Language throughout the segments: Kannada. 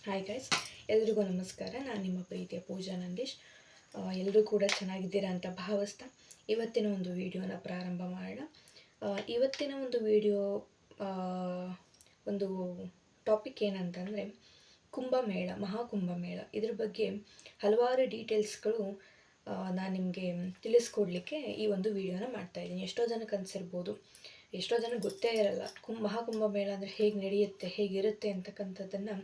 ಹಾಯ್ ಗೈಸ್, ಎಲ್ರಿಗೂ ನಮಸ್ಕಾರ. ನಾನು ನಿಮ್ಮ ಪ್ರೀತಿಯ ಪೂಜಾ ನಂದೀಶ್. ಎಲ್ಲರೂ ಕೂಡ ಚೆನ್ನಾಗಿದ್ದೀರಾ ಅಂತ ಭಾವಿಸ್ತಾ ಇವತ್ತಿನ ಒಂದು ವಿಡಿಯೋನ ಪ್ರಾರಂಭ ಮಾಡೋಣ. ಇವತ್ತಿನ ಒಂದು ವಿಡಿಯೋ ಒಂದು ಟಾಪಿಕ್ ಏನಂತಂದರೆ ಕುಂಭಮೇಳ, ಮಹಾಕುಂಭಮೇಳ. ಇದ್ರ ಬಗ್ಗೆ ಹಲವಾರು ಡೀಟೇಲ್ಸ್ಗಳು ನಾನು ನಿಮಗೆ ತಿಳಿಸ್ಕೊಡ್ಲಿಕ್ಕೆ ಈ ಒಂದು ವಿಡಿಯೋನ ಮಾಡ್ತಾಯಿದ್ದೀನಿ. ಎಷ್ಟೋ ಜನಕ್ಕೆ ಅನಿಸಿರ್ಬೋದು, ಎಷ್ಟೋ ಜನಕ್ಕೆ ಗೊತ್ತೇ ಇರಲ್ಲ ಮಹಾಕುಂಭಮೇಳ ಅಂದರೆ ಹೇಗೆ ನಡೆಯುತ್ತೆ, ಹೇಗಿರುತ್ತೆ ಅಂತಕ್ಕಂಥದ್ದನ್ನು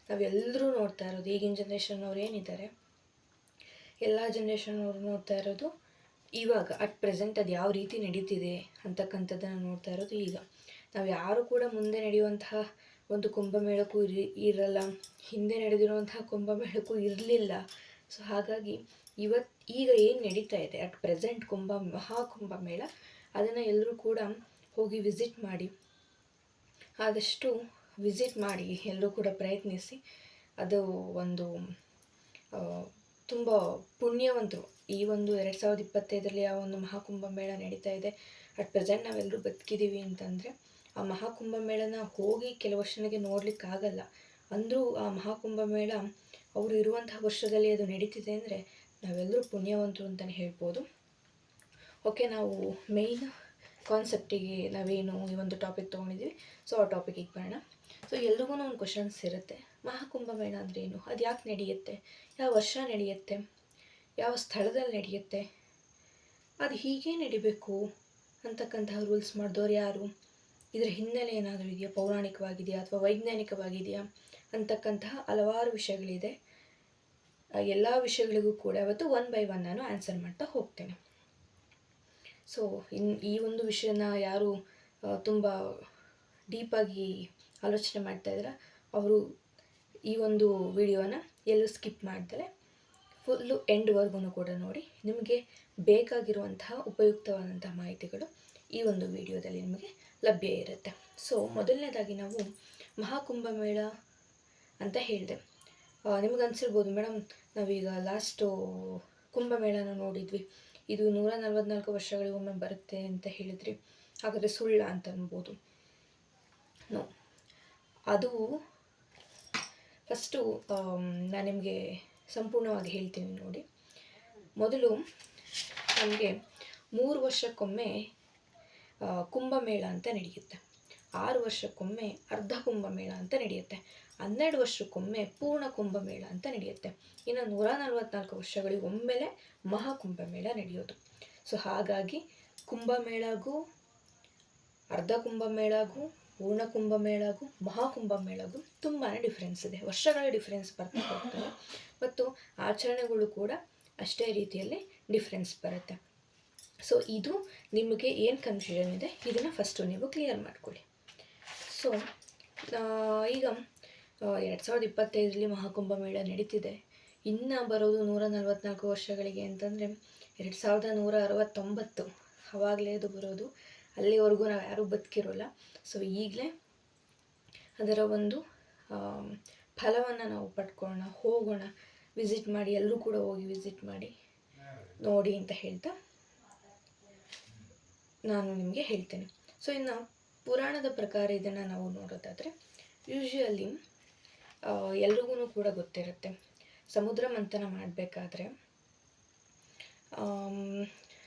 ನಾವೆಲ್ಲರೂ ನೋಡ್ತಾ ಇರೋದು. ಈಗಿನ ಜನ್ರೇಷನ್ನವ್ರು ಏನಿದ್ದಾರೆ, ಎಲ್ಲ ಜನ್ರೇಷನ್ನವರು ನೋಡ್ತಾ ಇರೋದು ಇವಾಗ ಅಟ್ ಪ್ರೆಸೆಂಟ್ ಅದು ಯಾವ ರೀತಿ ನಡೀತಿದೆ ಅಂತಕ್ಕಂಥದ್ದನ್ನು ನೋಡ್ತಾ ಇರೋದು ಈಗ. ನಾವು ಯಾರು ಕೂಡ ಮುಂದೆ ನಡೆಯುವಂತಹ ಒಂದು ಕುಂಭಮೇಳಕ್ಕೂ ಇರಲ್ಲ, ಹಿಂದೆ ನಡೆದಿರುವಂತಹ ಕುಂಭಮೇಳಕ್ಕೂ ಇರಲಿಲ್ಲ. ಸೊ ಹಾಗಾಗಿ ಈಗ ಏನು ನಡೀತಾ ಇದೆ ಅಟ್ ಪ್ರೆಸೆಂಟ್ ಮಹಾಕುಂಭಮೇಳ, ಅದನ್ನು ಎಲ್ಲರೂ ಕೂಡ ಹೋಗಿ ವಿಸಿಟ್ ಮಾಡಿ, ಆದಷ್ಟು ವಿಸಿಟ್ ಮಾಡಿ ಎಲ್ಲರೂ ಕೂಡ ಪ್ರಯತ್ನಿಸಿ. ಅದು ಒಂದು ತುಂಬ ಪುಣ್ಯವಂತರು. ಈ ಒಂದು 2025ರಲ್ಲಿ ಆ ಒಂದು ಮಹಾಕುಂಭಮೇಳ ನಡೀತಾ ಇದೆ. ಅಟ್ ಪ್ರೆಸೆಂಟ್ ನಾವೆಲ್ಲರೂ ಬದುಕಿದ್ದೀವಿ ಅಂತಂದರೆ ಆ ಮಹಾಕುಂಭಮೇಳನ ಹೋಗಿ ಕೆಲವಷ್ಟು ಜನಕ್ಕೆ ನೋಡಲಿಕ್ಕಾಗಲ್ಲ. ಅಂದರೂ ಆ ಮಹಾಕುಂಭಮೇಳ ಅವರು ಇರುವಂತಹ ವರ್ಷದಲ್ಲಿ ಅದು ನಡೀತಿದೆ ಅಂದರೆ ನಾವೆಲ್ಲರೂ ಪುಣ್ಯವಂತರು ಅಂತಲೇ ಹೇಳ್ಬೋದು. ಓಕೆ, ನಾವು ಮೇಯ್ನ್ ಕಾನ್ಸೆಪ್ಟಿಗೆ ನಾವೇನು ಈ ಒಂದು ಟಾಪಿಕ್ ತೊಗೊಂಡಿದ್ದೀವಿ, ಸೊ ಆ ಟಾಪಿಕಿಗೆ ಬರೋಣ. ಸೊ ಎಲ್ರಿಗೂ ಒಂದು ಕ್ವಶನ್ಸ್ ಇರುತ್ತೆ, ಮಹಾಕುಂಭಮೇಳ ಅಂದರೆ ಏನು, ಅದು ಯಾಕೆ ನಡೆಯುತ್ತೆ, ಯಾವ ವರ್ಷ ನಡೆಯುತ್ತೆ, ಯಾವ ಸ್ಥಳದಲ್ಲಿ ನಡೆಯುತ್ತೆ, ಅದು ಹೀಗೆ ನಡಿಬೇಕು ಅಂತಕ್ಕಂತಹ ರೂಲ್ಸ್ ಮಾಡಿದವ್ರು ಯಾರು, ಇದರ ಹಿನ್ನೆಲೆ ಏನಾದರೂ ಇದೆಯಾ, ಪೌರಾಣಿಕವಾಗಿದೆಯಾ ಅಥವಾ ವೈಜ್ಞಾನಿಕವಾಗಿದೆಯಾ ಅಂತಕ್ಕಂತಹ ಹಲವಾರು ವಿಷಯಗಳಿದೆ. ಎಲ್ಲ ವಿಷಯಗಳಿಗೂ ಕೂಡ ಇವತ್ತು ಒನ್ ಬೈ ಒನ್ ನಾನು ಆನ್ಸರ್ ಮಾಡ್ತಾ ಹೋಗ್ತೇನೆ. ಸೊ ಈ ಒಂದು ವಿಷಯನ ಯಾರು ತುಂಬ ಡೀಪಾಗಿ ಆಲೋಚನೆ ಮಾಡ್ತಾಯಿದ್ದಾರೆ ಅವರು ಈ ಒಂದು ವಿಡಿಯೋನ ಎಲ್ಲೂ ಸ್ಕಿಪ್ ಮಾಡ್ದಲೆ ಫುಲ್ಲು ಎಂಡ್ವರೆಗೂ ಕೂಡ ನೋಡಿ. ನಿಮಗೆ ಬೇಕಾಗಿರುವಂತಹ ಉಪಯುಕ್ತವಾದಂತಹ ಮಾಹಿತಿಗಳು ಈ ಒಂದು ವಿಡಿಯೋದಲ್ಲಿ ನಿಮಗೆ ಲಭ್ಯ ಇರುತ್ತೆ. ಸೊ ಮೊದಲನೇದಾಗಿ ನಾವು ಮಹಾಕುಂಭಮೇಳ ಅಂತ ಹೇಳಿದೆ. ನಿಮಗೆ ಅನಿಸಿರ್ಬೋದು, ಮೇಡಮ್ ನಾವೀಗ ಲಾಸ್ಟು ಕುಂಭಮೇಳನ ನೋಡಿದ್ವಿ, ಇದು 144 ವರ್ಷಗಳಿಗೊಮ್ಮೆ ಬರುತ್ತೆ ಅಂತ ಹೇಳಿದ್ರಿ, ಹಾಗಾದರೆ ಸುಳ್ಳ ಅಂತ ಅನ್ಬೋದು. ನೋ, ಅದು ಫಸ್ಟು ನಾನು ನಿಮಗೆ ಸಂಪೂರ್ಣವಾಗಿ ಹೇಳ್ತೀನಿ ನೋಡಿ. ಮೊದಲು ನಮಗೆ 3 ವರ್ಷಕ್ಕೊಮ್ಮೆ ಕುಂಭಮೇಳ ಅಂತ ನಡೆಯುತ್ತೆ, 6 ವರ್ಷಕ್ಕೊಮ್ಮೆ ಅರ್ಧ ಕುಂಭಮೇಳ ಅಂತ ನಡೆಯುತ್ತೆ, 12 ವರ್ಷಕ್ಕೊಮ್ಮೆ ಪೂರ್ಣ ಕುಂಭಮೇಳ ಅಂತ ನಡೆಯುತ್ತೆ. ಇನ್ನು 144 ವರ್ಷಗಳಿಗೆ ಒಮ್ಮೆಲೆ ಮಹಾಕುಂಭಮೇಳ ನಡೆಯೋದು. ಸೊ ಹಾಗಾಗಿ ಕುಂಭಮೇಳಗೂ, ಅರ್ಧ ಕುಂಭಮೇಳಗೂ, ಪೂರ್ಣ ಕುಂಭಮೇಳಗೂ, ಮಹಾಕುಂಭಮೇಳಗೂ ತುಂಬಾ ಡಿಫ್ರೆನ್ಸ್ ಇದೆ. ವರ್ಷಗಳ ಡಿಫ್ರೆನ್ಸ್ ಬರ್ತಾ ಹೋಗ್ತವೆ ಮತ್ತು ಆಚರಣೆಗಳು ಕೂಡ ಅಷ್ಟೇ ರೀತಿಯಲ್ಲಿ ಡಿಫ್ರೆನ್ಸ್ ಬರುತ್ತೆ. ಸೊ ಇದು ನಿಮಗೆ ಏನು ಕನ್ಫ್ಯೂಷನ್ ಇದೆ ಇದನ್ನು ಫಸ್ಟು ನೀವು ಕ್ಲಿಯರ್ ಮಾಡ್ಕೊಳ್ಳಿ. ಸೊ ಈಗ 2025ರಲ್ಲಿ ಮಹಾಕುಂಭಮೇಳ ನಡೀತಿದೆ. ಇನ್ನು ಬರೋದು 144 ವರ್ಷಗಳಿಗೆ ಅಂತಂದರೆ 2169, ಆವಾಗಲೇ ಅದು ಬರೋದು. ಅಲ್ಲಿವರೆಗೂ ನಾವು ಯಾರೂ ಬದುಕಿರೋಲ್ಲ. ಸೊ ಈಗಲೇ ಅದರ ಒಂದು ಫಲವನ್ನು ನಾವು ಪಡ್ಕೊಳ್ಳೋಣ, ಹೋಗೋಣ, ವಿಸಿಟ್ ಮಾಡಿ, ಎಲ್ಲರೂ ಕೂಡ ಹೋಗಿ ವಿಸಿಟ್ ಮಾಡಿ ನೋಡಿ ಅಂತ ಹೇಳ್ತಾ ನಾನು ನಿಮಗೆ ಹೇಳ್ತೇನೆ. ಸೊ ಇನ್ನು ಪುರಾಣದ ಪ್ರಕಾರ ಇದನ್ನು ನಾವು ನೋಡೋದಾದರೆ, ಯೂಶ್ವಲಿ ಎಲ್ರಿಗೂ ಕೂಡ ಗೊತ್ತಿರುತ್ತೆ, ಸಮುದ್ರ ಮಂಥನ ಮಾಡಬೇಕಾದ್ರೆ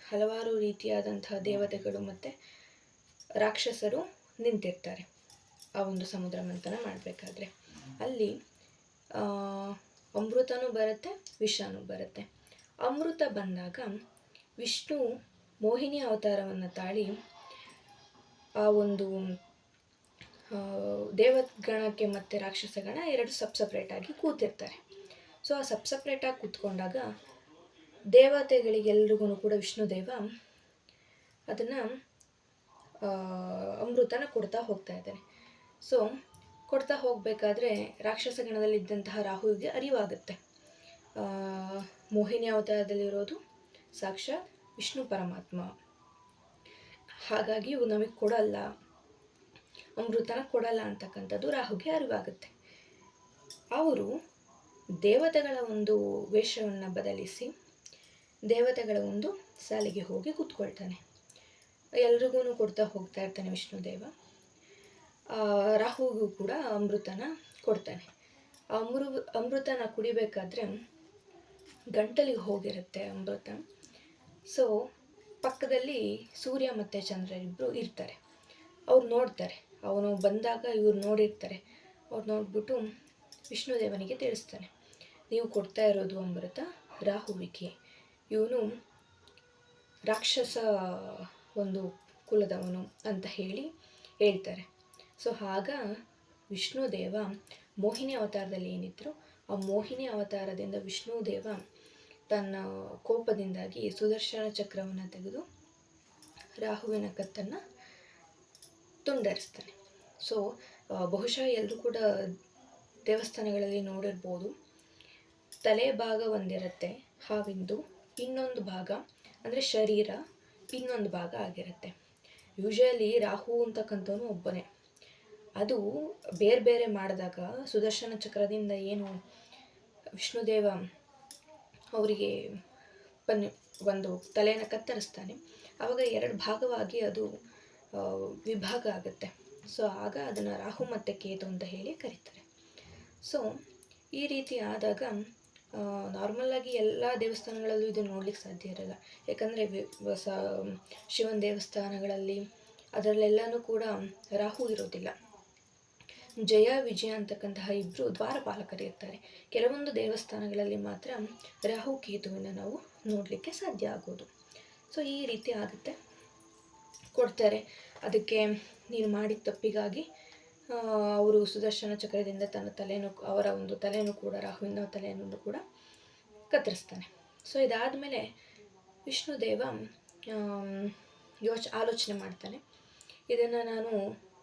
ಹಲವಾರು ರೀತಿಯಾದಂತಹ ದೇವತೆಗಳು ಮತ್ತು ರಾಕ್ಷಸರು ನಿಂತಿರ್ತಾರೆ. ಆ ಒಂದು ಸಮುದ್ರ ಮಂಥನ ಮಾಡಬೇಕಾದ್ರೆ ಅಲ್ಲಿ ಅಮೃತನೂ ಬರುತ್ತೆ, ವಿಷನೂ ಬರುತ್ತೆ. ಅಮೃತ ಬಂದಾಗ ವಿಷ್ಣು ಮೋಹಿನಿ ಅವತಾರವನ್ನು ತಾಳಿ ಆ ಒಂದು ದೇವಗಣಕ್ಕೆ ಮತ್ತು ರಾಕ್ಷಸಗಣ ಎರಡು ಸಪ್ರೇಟಾಗಿ ಕೂತಿರ್ತಾರೆ. ಸೊ ಆ ಸಪ್ರೇಟಾಗಿ ಕೂತ್ಕೊಂಡಾಗ ದೇವತೆಗಳಿಗೆಲ್ರಿಗೂ ಕೂಡ ವಿಷ್ಣುದೇವ ಅದನ್ನು ಅಮೃತನ ಕೊಡ್ತಾ ಹೋಗ್ತಾ ಇದ್ದಾನೆ. ಸೊ ಕೊಡ್ತಾ ಹೋಗಬೇಕಾದ್ರೆ ರಾಕ್ಷಸಗಣದಲ್ಲಿದ್ದಂತಹ ರಾಹುವಿಗೆ ಅರಿವಾಗುತ್ತೆ, ಮೋಹಿನಿ ಅವತಾರದಲ್ಲಿರೋದು ಸಾಕ್ಷಾತ್ ವಿಷ್ಣು ಪರಮಾತ್ಮ, ಹಾಗಾಗಿ ಇವು ನಮಗೆ ಕೊಡಲ್ಲ, ಅಮೃತನ ಕೊಡಲ್ಲ ಅಂತಕ್ಕಂಥದ್ದು ರಾಹುಗೆ ಅರಿವಾಗುತ್ತೆ. ಅವರು ದೇವತೆಗಳ ಒಂದು ವೇಷವನ್ನು ಬದಲಿಸಿ ದೇವತೆಗಳ ಒಂದು ಸಾಲಿಗೆ ಹೋಗಿ ಕೂತ್ಕೊಳ್ತಾನೆ. ಎಲ್ರಿಗೂ ಕೊಡ್ತಾ ಹೋಗ್ತಾ ಇರ್ತಾನೆ ವಿಷ್ಣುದೇವ. ರಾಹುಗೂ ಕೂಡ ಅಮೃತನ ಕೊಡ್ತಾನೆ. ಆ ಅಮೃತನ ಕುಡಿಬೇಕಾದ್ರೆ ಗಂಟಲಿಗೆ ಹೋಗಿರುತ್ತೆ ಅಮೃತ. ಸೊ ಪಕ್ಕದಲ್ಲಿ ಸೂರ್ಯ ಮತ್ತು ಚಂದ್ರ ಇಬ್ಬರು ಇರ್ತಾರೆ. ಅವ್ರು ನೋಡ್ತಾರೆ, ಅವನು ಬಂದಾಗ ಇವ್ರು ನೋಡಿರ್ತಾರೆ. ಅವ್ರು ನೋಡ್ಬಿಟ್ಟು ವಿಷ್ಣುದೇವನಿಗೆ ತಿಳಿಸ್ತಾನೆ, ನೀವು ಕೊಡ್ತಾ ಇರೋದು ಅಮೃತ ರಾಹುವಿಗೆ, ಇವನು ರಾಕ್ಷಸ ಒಂದು ಕುಲದವನು ಅಂತ ಹೇಳ್ತಾರೆ. ಸೊ ಆಗ ವಿಷ್ಣುದೇವ ಮೋಹಿನಿ ಅವತಾರದಲ್ಲಿ ಏನಿದ್ರು, ಆ ಮೋಹಿನಿ ಅವತಾರದಿಂದ ವಿಷ್ಣುದೇವ ತನ್ನ ಕೋಪದಿಂದಾಗಿ ಸುದರ್ಶನ ಚಕ್ರವನ್ನು ತೆಗೆದು ರಾಹುವಿನ ಕತ್ತನ್ನು ತುಂಡರಿಸ್ತಾನೆ. ಸೊ ಬಹುಶಃ ಎಲ್ಲರೂ ಕೂಡ ದೇವಸ್ಥಾನಗಳಲ್ಲಿ ನೋಡಿರ್ಬೋದು, ತಲೆ ಭಾಗ ಒಂದಿರುತ್ತೆ ಹಾವಿಂದು, ಇನ್ನೊಂದು ಭಾಗ ಅಂದರೆ ಶರೀರ ಇನ್ನೊಂದು ಭಾಗ ಆಗಿರುತ್ತೆ. ಯೂಶಲಿ ರಾಹು ಅಂತಕ್ಕಂಥವನು ಒಬ್ಬನೇ. ಅದು ಬೇರೆ ಬೇರೆ ಮಾಡಿದಾಗ ಸುದರ್ಶನ ಚಕ್ರದಿಂದ ಏನು ವಿಷ್ಣುದೇವ ಅವರಿಗೆ ಒಂದು ತಲೆಯನ್ನು ಕತ್ತರಿಸ್ತಾನೆ, ಆವಾಗ ಎರಡು ಭಾಗವಾಗಿ ಅದು ವಿಭಾಗ ಆಗುತ್ತೆ. ಸೊ ಆಗ ಅದನ್ನು ರಾಹು ಮತ್ತು ಕೇತು ಅಂತ ಹೇಳಿ ಕರೀತಾರೆ. ಸೊ ಈ ರೀತಿ ಆದಾಗ ನಾರ್ಮಲ್ಲಾಗಿ ಎಲ್ಲ ದೇವಸ್ಥಾನಗಳಲ್ಲೂ ಇದು ನೋಡ್ಲಿಕ್ಕೆ ಸಾಧ್ಯ ಇರಲ್ಲ. ಯಾಕಂದರೆ ಶಿವನ ದೇವಸ್ಥಾನಗಳಲ್ಲಿ ಅದರಲ್ಲೆಲ್ಲನೂ ಕೂಡ ರಾಹು ಇರೋದಿಲ್ಲ. ಜಯ ವಿಜಯ ಅಂತಕ್ಕಂತಹ ಇಬ್ಬರು ದ್ವಾರಪಾಲಕರು ಇರ್ತಾರೆ. ಕೆಲವೊಂದು ದೇವಸ್ಥಾನಗಳಲ್ಲಿ ಮಾತ್ರ ರಾಹು ಕೇತುವನ್ನು ನಾವು ನೋಡಲಿಕ್ಕೆ ಸಾಧ್ಯ ಆಗೋದು. ಸೊ ಈ ರೀತಿ ಆಗುತ್ತೆ, ಕೊಡ್ತಾರೆ. ಅದಕ್ಕೆ ನೀನು ಮಾಡಿದ ತಪ್ಪಿಗಾಗಿ ಅವರು ಸುದರ್ಶನ ಚಕ್ರದಿಂದ ಅವರ ಒಂದು ತಲೆಯನ್ನು ಕೂಡ, ರಾಹುವಿನ ತಲೆಯನ್ನು ಕೂಡ ಕತ್ತರಿಸ್ತಾನೆ. ಸೊ ಇದಾದಮೇಲೆ ವಿಷ್ಣುದೇವ ಆಲೋಚನೆ ಮಾಡ್ತಾನೆ, ಇದನ್ನು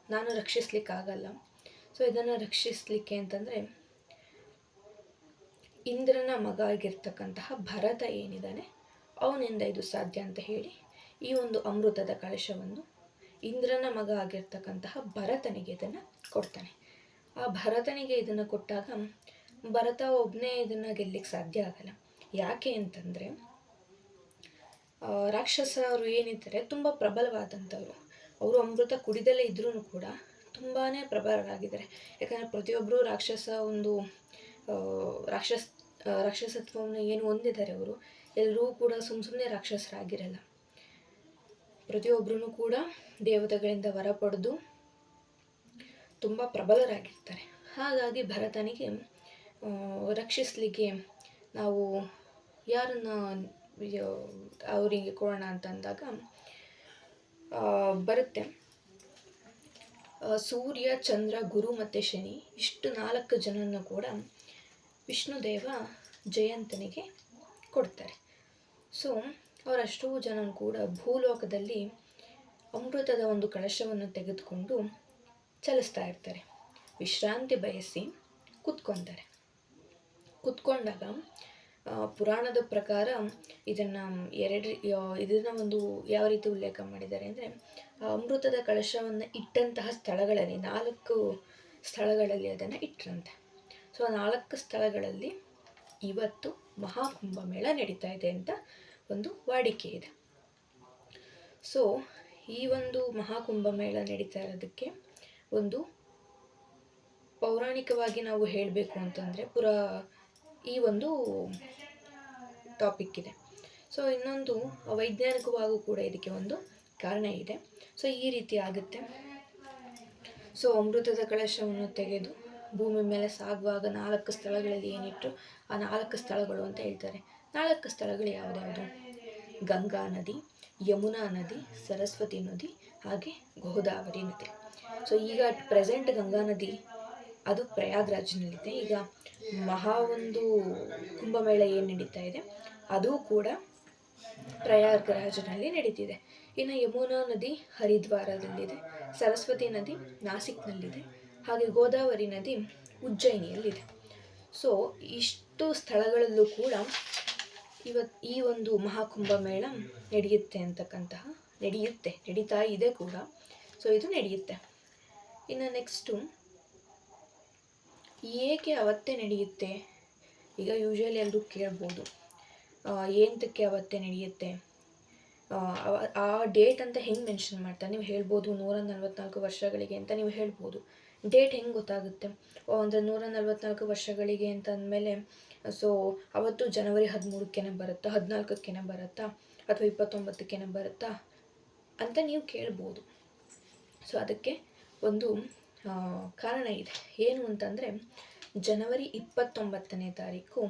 ನಾನು ರಕ್ಷಿಸ್ಲಿಕ್ಕಾಗಲ್ಲ. ಸೊ ಇದನ್ನು ರಕ್ಷಿಸಲಿಕ್ಕೆ ಅಂತಂದರೆ ಇಂದ್ರನ ಮಗ ಆಗಿರ್ತಕ್ಕಂತಹ ಭರತ ಏನಿದ್ದಾನೆ ಅವನಿಂದ ಇದು ಸಾಧ್ಯ ಅಂತ ಹೇಳಿ ಈ ಒಂದು ಅಮೃತದ ಕಳಶವನ್ನು ಇಂದ್ರನ ಮಗ ಆಗಿರ್ತಕ್ಕಂತಹ ಭರತನಿಗೆ ಇದನ್ನು ಕೊಡ್ತಾನೆ. ಆ ಭರತನಿಗೆ ಇದನ್ನು ಕೊಟ್ಟಾಗ ಭರತ ಒಬ್ಬನೇ ಇದನ್ನು ಗೆಲ್ಲಲಿಕ್ಕೆ ಸಾಧ್ಯ ಆಗಲ್ಲ. ಯಾಕೆ ಅಂತಂದರೆ ರಾಕ್ಷಸರು ಏನಿದ್ದಾರೆ ತುಂಬ ಪ್ರಬಲವಾದಂಥವ್ರು. ಅವರು ಅಮೃತ ಕುಡಿದಲೇ ಇದ್ರೂ ಕೂಡ ತುಂಬಾ ಪ್ರಬಲರಾಗಿದ್ದಾರೆ. ಯಾಕಂದರೆ ಪ್ರತಿಯೊಬ್ಬರು ರಾಕ್ಷಸತ್ವವನ್ನು ಏನು ಹೊಂದಿದ್ದಾರೆ ಅವರು ಎಲ್ಲರೂ ಕೂಡ ಸುಮ್ಮನೆ ರಾಕ್ಷಸರಾಗಿರಲ್ಲ. ಪ್ರತಿಯೊಬ್ಬರೂ ಕೂಡ ದೇವತೆಗಳಿಂದ ವರ ಪಡೆದು ತುಂಬ ಪ್ರಬಲರಾಗಿರ್ತಾರೆ. ಹಾಗಾಗಿ ಭರತನಿಗೆ ರಕ್ಷಿಸಲಿಕ್ಕೆ ನಾವು ಯಾರನ್ನ ಅವರಿಗೆ ಕೊಡೋಣ ಅಂತಂದಾಗ ಬರುತ್ತೆ ಸೂರ್ಯ, ಚಂದ್ರ, ಗುರು ಮತ್ತು ಶನಿ, ಇಷ್ಟು 4 ಜನನ್ನು ಕೂಡ ವಿಷ್ಣುದೇವ ಜಯಂತನಿಗೆ ಕೊಡ್ತಾರೆ. ಸೊ ಅವರಷ್ಟೂ ಜನನು ಕೂಡ ಭೂಲೋಕದಲ್ಲಿ ಅಮೃತದ ಒಂದು ಕಳಶವನ್ನು ತೆಗೆದುಕೊಂಡು ಚಲಿಸ್ತಾ ಇರ್ತಾರೆ. ವಿಶ್ರಾಂತಿ ಬಯಸಿ ಕೂತ್ಕೊಂಡಾಗ ಪುರಾಣದ ಪ್ರಕಾರ ಇದನ್ನು ಒಂದು ಯಾವ ರೀತಿ ಉಲ್ಲೇಖ ಮಾಡಿದ್ದಾರೆ ಅಂದರೆ, ಅಮೃತದ ಕಳಶವನ್ನು ಇಟ್ಟಂತಹ ಸ್ಥಳಗಳಲ್ಲಿ 4 ಸ್ಥಳಗಳಲ್ಲಿ ಅದನ್ನು ಇಟ್ಟರಂತೆ. ಸೊ 4 ಸ್ಥಳಗಳಲ್ಲಿ ಇವತ್ತು ಮಹಾಕುಂಭಮೇಳ ನಡೀತಾ ಇದೆ ಅಂತ ಒಂದು ವಾಡಿಕೆ ಇದೆ. ಸೊ ಈ ಒಂದು ಮಹಾಕುಂಭಮೇಳ ನಡೀತಾ ಇರೋದಕ್ಕೆ ಒಂದು ಪೌರಾಣಿಕವಾಗಿ ನಾವು ಹೇಳಬೇಕು ಅಂತಂದರೆ ಈ ಒಂದು ಟಾಪಿಕ್ ಇದೆ. ಸೊ ಇನ್ನೊಂದು ವೈಜ್ಞಾನಿಕವಾಗೂ ಕೂಡ ಇದಕ್ಕೆ ಒಂದು ಕಾರಣ ಇದೆ. ಸೊ ಈ ರೀತಿ ಆಗುತ್ತೆ. ಸೊ ಅಮೃತದ ಕಳಶವನ್ನು ತೆಗೆದು ಭೂಮಿ ಮೇಲೆ ಸಾಗುವಾಗ 4 ಸ್ಥಳಗಳಲ್ಲಿ ಏನಿಟ್ಟು ಆ 4 ಸ್ಥಳಗಳು ಅಂತ ಹೇಳ್ತಾರೆ. 4 ಸ್ಥಳಗಳು ಯಾವುದ್ಯಾವುದು? ಗಂಗಾ ನದಿ, ಯಮುನಾ ನದಿ, ಸರಸ್ವತಿ ನದಿ, ಹಾಗೆ ಗೋದಾವರಿ ನದಿ. ಸೊ ಈಗ ಪ್ರೆಸೆಂಟ್ ಗಂಗಾ ನದಿ ಅದು ಪ್ರಯಾಗ್ರಾಜ್ನಲ್ಲಿದೆ. ಈಗ ಒಂದು ಕುಂಭಮೇಳ ಏನು ನಡೀತಾ ಇದೆ ಅದು ಕೂಡ ಪ್ರಯಾಗ್ರಾಜ್ನಲ್ಲಿ ನಡೀತಿದೆ. ಇನ್ನು ಯಮುನಾ ನದಿ ಹರಿದ್ವಾರದಲ್ಲಿದೆ, ಸರಸ್ವತಿ ನದಿ ನಾಸಿಕ್ನಲ್ಲಿದೆ, ಹಾಗೆ ಗೋದಾವರಿ ನದಿ ಉಜ್ಜಯಿನಿಯಲ್ಲಿದೆ. ಸೊ ಇಷ್ಟು ಸ್ಥಳಗಳಲ್ಲೂ ಕೂಡ ಈ ಒಂದು ಮಹಾಕುಂಭಮೇಳ ನಡೀತಾ ಇದೆ ಕೂಡ. ಸೊ ಇದು ನಡೆಯುತ್ತೆ. ಇನ್ನು ನೆಕ್ಸ್ಟು ಏಕೆ ಅವತ್ತೇ ನಡೆಯುತ್ತೆ? ಈಗ ಯೂಶಲಿ ಎಲ್ಲರೂ ಕೇಳ್ಬೋದು, ಏನಕ್ಕೆ ಅವತ್ತೇ ನಡೆಯುತ್ತೆ, ಆ ಡೇಟ್ ಅಂತ ಹೆಂಗೆ ಮೆನ್ಷನ್ ಮಾಡ್ತಾರೆ? ನೀವು ಹೇಳ್ಬೋದು 144 ವರ್ಷಗಳಿಗೆ ಅಂತ ನೀವು ಹೇಳ್ಬೋದು. ಡೇಟ್ ಹೆಂಗೆ ಗೊತ್ತಾಗುತ್ತೆ ಅಂದರೆ 144 ವರ್ಷಗಳಿಗೆ ಅಂತ ಅಂದಮೇಲೆ ಸೊ ಅವತ್ತು ಜನವರಿ 13ಕ್ಕೆ ಬರುತ್ತಾ 14ಕ್ಕೆ ಬರುತ್ತಾ ಅಥವಾ 29ಕ್ಕೆ ಬರುತ್ತಾ ಅಂತ ನೀವು ಕೇಳ್ಬೋದು. ಸೊ ಅದಕ್ಕೆ ಒಂದು ಕಾರಣ ಇದೆ. ಏನು ಅಂತಂದರೆ ಜನವರಿ 29ನೇ ತಾರೀಕು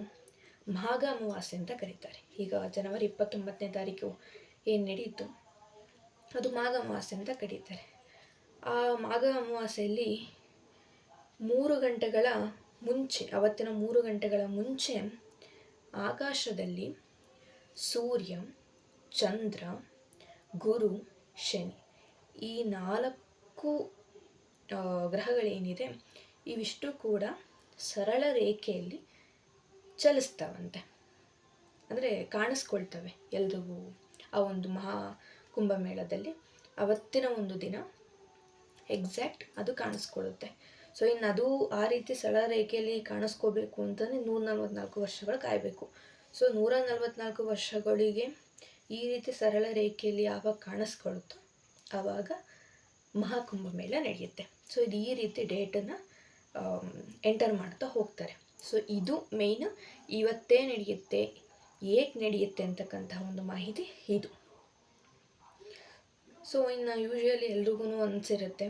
ಮಾಘ ಅಮಾವಾಸ್ಯೆ ಅಂತ ಕರೀತಾರೆ. ಈಗ ಜನವರಿ 29ನೇ ತಾರೀಕು ಏನು ನಡೀತು ಅದು ಮಾಘ ಅಮಾವಾಸ್ಯೆ ಅಂತ ಕರೀತಾರೆ. ಆ ಮಾಘ ಅಮಾವಾಸ್ಯೆಯಲ್ಲಿ 3 ಗಂಟೆಗಳ ಮುಂಚೆ, ಅವತ್ತಿನ 3 ಗಂಟೆಗಳ ಮುಂಚೆ ಆಕಾಶದಲ್ಲಿ ಸೂರ್ಯ, ಚಂದ್ರ, ಗುರು, ಶನಿ ಈ 4 ಗ್ರಹಗಳೇನಿದೆ ಇವಿಷ್ಟು ಕೂಡ ಸರಳ ರೇಖೆಯಲ್ಲಿ ಚಲಿಸ್ತಾವಂತೆ, ಅಂದರೆ ಕಾಣಿಸ್ಕೊಳ್ತವೆ ಎಲ್ರಿಗೂ ಆ ಒಂದು ಮಹಾ ಕುಂಭಮೇಳದಲ್ಲಿ. ಅವತ್ತಿನ ಒಂದು ದಿನ ಎಕ್ಸಾಕ್ಟ್ ಅದು ಕಾಣಿಸ್ಕೊಳ್ಳುತ್ತೆ. ಸೊ ಇನ್ನು ಅದು ಆ ರೀತಿ ಸರಳ ರೇಖೆಯಲ್ಲಿ ಕಾಣಿಸ್ಕೋಬೇಕು ಅಂತಂದರೆ 144 ವರ್ಷಗಳು ಕಾಯಬೇಕು. ಸೊ 144 ವರ್ಷಗಳಿಗೆ ಈ ರೀತಿ ಸರಳ ರೇಖೆಯಲ್ಲಿ ಯಾವಾಗ ಕಾಣಿಸ್ಕೊಳ್ಳುತ್ತೋ ಆವಾಗ ಮಹಾಕುಂಭಮೇಳ ನಡೆಯುತ್ತೆ. ಸೊ ಇದು ಈ ರೀತಿ ಡೇಟನ್ನು ಎಂಟರ್ ಮಾಡ್ತಾ ಹೋಗ್ತಾರೆ. ಸೊ ಇದು ಮೇಯ್ನ್, ಇವತ್ತೇ ನಡೆಯುತ್ತೆ, ಏಕೆ ನಡೆಯುತ್ತೆ ಅಂತಕ್ಕಂತಹ ಒಂದು ಮಾಹಿತಿ ಇದು. ಸೊ ಇನ್ನು ಯೂಶ್ವಲಿ ಎಲ್ರಿಗೂ ಅನಿಸಿರುತ್ತೆ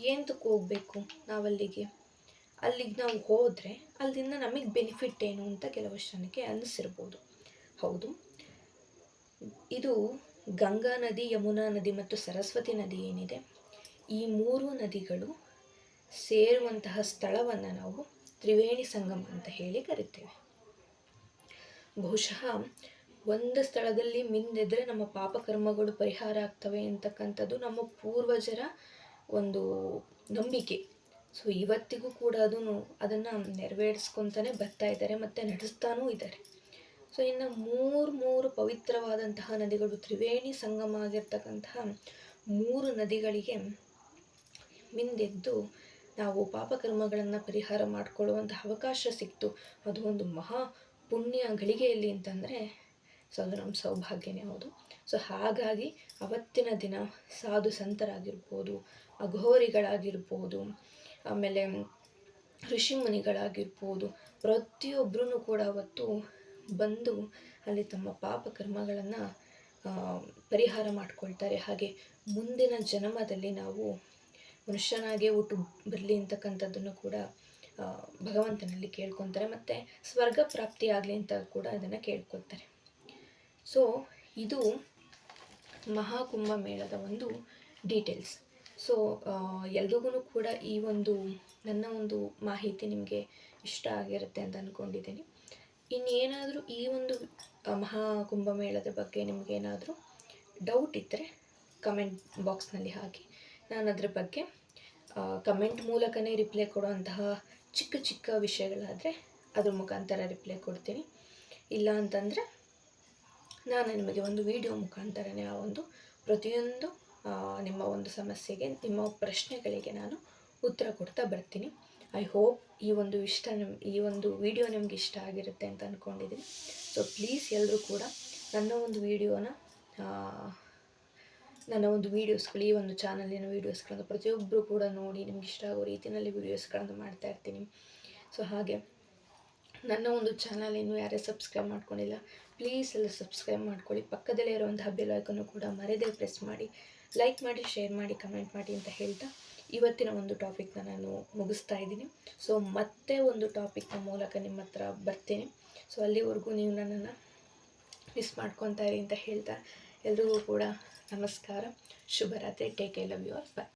ಏನಕ್ಕೆ ಹೋಗಬೇಕು ನಾವಲ್ಲಿಗೆ, ಅಲ್ಲಿಗೆ ನಾವು ಹೋದರೆ ಅಲ್ಲಿಂದ ನಮಗೆ ಬೆನಿಫಿಟ್ ಏನು ಅಂತ ಕೆಲವಷ್ಟು ಜನಕ್ಕೆ ಅನ್ನಿಸಿರ್ಬೋದು. ಹೌದು, ಇದು ಗಂಗಾ ನದಿ, ಯಮುನಾ ನದಿ ಮತ್ತು ಸರಸ್ವತಿ ನದಿ ಏನಿದೆ ಈ 3 ನದಿಗಳು ಸೇರುವಂತಹ ಸ್ಥಳವನ್ನು ನಾವು ತ್ರಿವೇಣಿ ಸಂಗಮ ಅಂತ ಹೇಳಿ ಕರಿತೇವೆ. ಬಹುಶಃ ಒಂದು ಸ್ಥಳದಲ್ಲಿ ಮಿಂದೆದ್ರೆ ನಮ್ಮ ಪಾಪಕರ್ಮಗಳು ಪರಿಹಾರ ಆಗ್ತವೆ ಅಂತಕ್ಕಂಥದ್ದು ನಮ್ಮ ಪೂರ್ವಜರ ಒಂದು ನಂಬಿಕೆ. ಸೊ ಇವತ್ತಿಗೂ ಕೂಡ ಅದನ್ನು ನೆರವೇರಿಸ್ಕೊತಾನೆ ಬರ್ತಾ ಇದ್ದಾರೆ ಮತ್ತು ನಡೆಸ್ತಾನೂ ಇದ್ದಾರೆ. ಸೊ ಇನ್ನು ಮೂರು ಪವಿತ್ರವಾದಂತಹ ನದಿಗಳು, ತ್ರಿವೇಣಿ ಸಂಗಮ ಆಗಿರ್ತಕ್ಕಂತಹ 3 ನದಿಗಳಿಗೆ ಮಿಂದೆದ್ದು ನಾವು ಪಾಪಕರ್ಮಗಳನ್ನು ಪರಿಹಾರ ಮಾಡಿಕೊಳ್ಳುವಂಥ ಅವಕಾಶ ಸಿಕ್ತು. ಅದು ಒಂದು ಮಹಾ ಪುಣ್ಯ ಗಳಿಗೆಯಲ್ಲಿ ಅಂತಂದರೆ ಸೊ ಅದು ನಮ್ಮ ಸೌಭಾಗ್ಯನೇ ಹೌದು. ಸೊ ಹಾಗಾಗಿ ಅವತ್ತಿನ ದಿನ ಸಾಧು ಸಂತರಾಗಿರ್ಬೋದು, ಅಘೋರಿಗಳಾಗಿರ್ಬೋದು, ಆಮೇಲೆ ಋಷಿಮುನಿಗಳಾಗಿರ್ಬೋದು, ಪ್ರತಿಯೊಬ್ಬರೂ ಕೂಡ ಅವತ್ತು ಬಂದು ಅಲ್ಲಿ ತಮ್ಮ ಪಾಪಕರ್ಮಗಳನ್ನು ಪರಿಹಾರ ಮಾಡಿಕೊಳ್ತಾರೆ. ಹಾಗೆ ಮುಂದಿನ ಜನ್ಮದಲ್ಲಿ ನಾವು ಮನುಷ್ಯನಾಗೆ ಹುಟ್ಟು ಬರಲಿ ಅಂತಕ್ಕಂಥದ್ದನ್ನು ಕೂಡ ಭಗವಂತನಲ್ಲಿ ಕೇಳ್ಕೊತಾರೆ ಮತ್ತು ಸ್ವರ್ಗ ಪ್ರಾಪ್ತಿ ಆಗಲಿ ಅಂತ ಕೂಡ ಅದನ್ನು ಕೇಳ್ಕೊತಾರೆ. ಸೊ ಇದು ಮಹಾಕುಂಭಮೇಳದ ಒಂದು ಡೀಟೇಲ್ಸ್. ಸೊ ಎಲ್ರಿಗೂ ಕೂಡ ಈ ಒಂದು ನನ್ನ ಒಂದು ಮಾಹಿತಿ ನಿಮಗೆ ಇಷ್ಟ ಆಗಿರುತ್ತೆ ಅಂತ ಅಂದ್ಕೊಂಡಿದ್ದೀನಿ. ಇನ್ನೇನಾದರೂ ಈ ಒಂದು ಮಹಾಕುಂಭಮೇಳದ ಬಗ್ಗೆ ನಿಮಗೇನಾದರೂ ಡೌಟ್ ಇದ್ದರೆ ಕಮೆಂಟ್ ಬಾಕ್ಸ್ನಲ್ಲಿ ಹಾಕಿ. ನಾನು ಅದರ ಬಗ್ಗೆ ಕಮೆಂಟ್ ಮೂಲಕನೇ ರಿಪ್ಲೈ ಕೊಡುವಂತಹ ಚಿಕ್ಕ ಚಿಕ್ಕ ವಿಷಯಗಳಾದರೆ ಅದ್ರ ಮುಖಾಂತರ ರಿಪ್ಲೈ ಕೊಡ್ತೀನಿ. ಇಲ್ಲ ಅಂತಂದರೆ ನಾನು ನಿಮಗೆ ಒಂದು ವಿಡಿಯೋ ಮುಖಾಂತರನೇ ಆ ಒಂದು ಪ್ರತಿಯೊಂದು ನಿಮ್ಮ ಒಂದು ಸಮಸ್ಯೆಗೆ, ನಿಮ್ಮ ಪ್ರಶ್ನೆಗಳಿಗೆ ನಾನು ಉತ್ತರ ಕೊಡ್ತಾ ಬರ್ತೀನಿ. ಐ ಹೋಪ್ ಈ ಒಂದು ವಿಡಿಯೋ ನಿಮ್ಗೆ ಇಷ್ಟ ಆಗಿರುತ್ತೆ ಅಂತ ಅಂದ್ಕೊಂಡಿದ್ದೀನಿ. ಸೊ ಪ್ಲೀಸ್ ಎಲ್ಲರೂ ಕೂಡ ನನ್ನ ಒಂದು ವೀಡಿಯೋಸ್ಗಳು, ಈ ಒಂದು ಚಾನಲಿನ ವೀಡಿಯೋಸ್ಗಳನ್ನು ಪ್ರತಿಯೊಬ್ಬರು ಕೂಡ ನೋಡಿ ನಿಮ್ಗೆ ಇಷ್ಟ ಆಗೋ ರೀತಿಯಲ್ಲಿ ವೀಡಿಯೋಸ್ಗಳನ್ನು ಮಾಡ್ತಾ ಇರ್ತೀನಿ. ಸೊ ಹಾಗೆ ನನ್ನ ಒಂದು ಚಾನಲ್ ಇನ್ನೂ ಯಾರೇ ಸಬ್ಸ್ಕ್ರೈಬ್ ಮಾಡ್ಕೊಂಡಿಲ್ಲ ಪ್ಲೀಸ್ ಎಲ್ಲ ಸಬ್ಸ್ಕ್ರೈಬ್ ಮಾಡ್ಕೊಳ್ಳಿ. ಪಕ್ಕದಲ್ಲೇ ಇರುವಂತಹ ಬೆಲ್ ಐಕನ್ನು ಕೂಡ ಮರೆಯದೇ ಪ್ರೆಸ್ ಮಾಡಿ, ಲೈಕ್ ಮಾಡಿ, ಶೇರ್ ಮಾಡಿ, ಕಮೆಂಟ್ ಮಾಡಿ ಅಂತ ಹೇಳ್ತಾ ಇವತ್ತಿನ ಒಂದು ಟಾಪಿಕ್ನ ನಾನು ಮುಗಿಸ್ತಾ ಇದ್ದೀನಿ. ಸೊ ಮತ್ತೆ ಒಂದು ಟಾಪಿಕ್ನ ಮೂಲಕ ನಿಮ್ಮ ಹತ್ರ ಬರ್ತೀನಿ. ಸೊ ಅಲ್ಲಿವರೆಗೂ ನೀವು ನನ್ನನ್ನು ಮಿಸ್ ಮಾಡ್ಕೊತಾ ಇರಿ ಅಂತ ಹೇಳ್ತಾ ಎಲ್ರಿಗೂ ಕೂಡ ನಮಸ್ಕಾರ, ಶುಭರಾತ್ರಿ, take care, love you all, bye.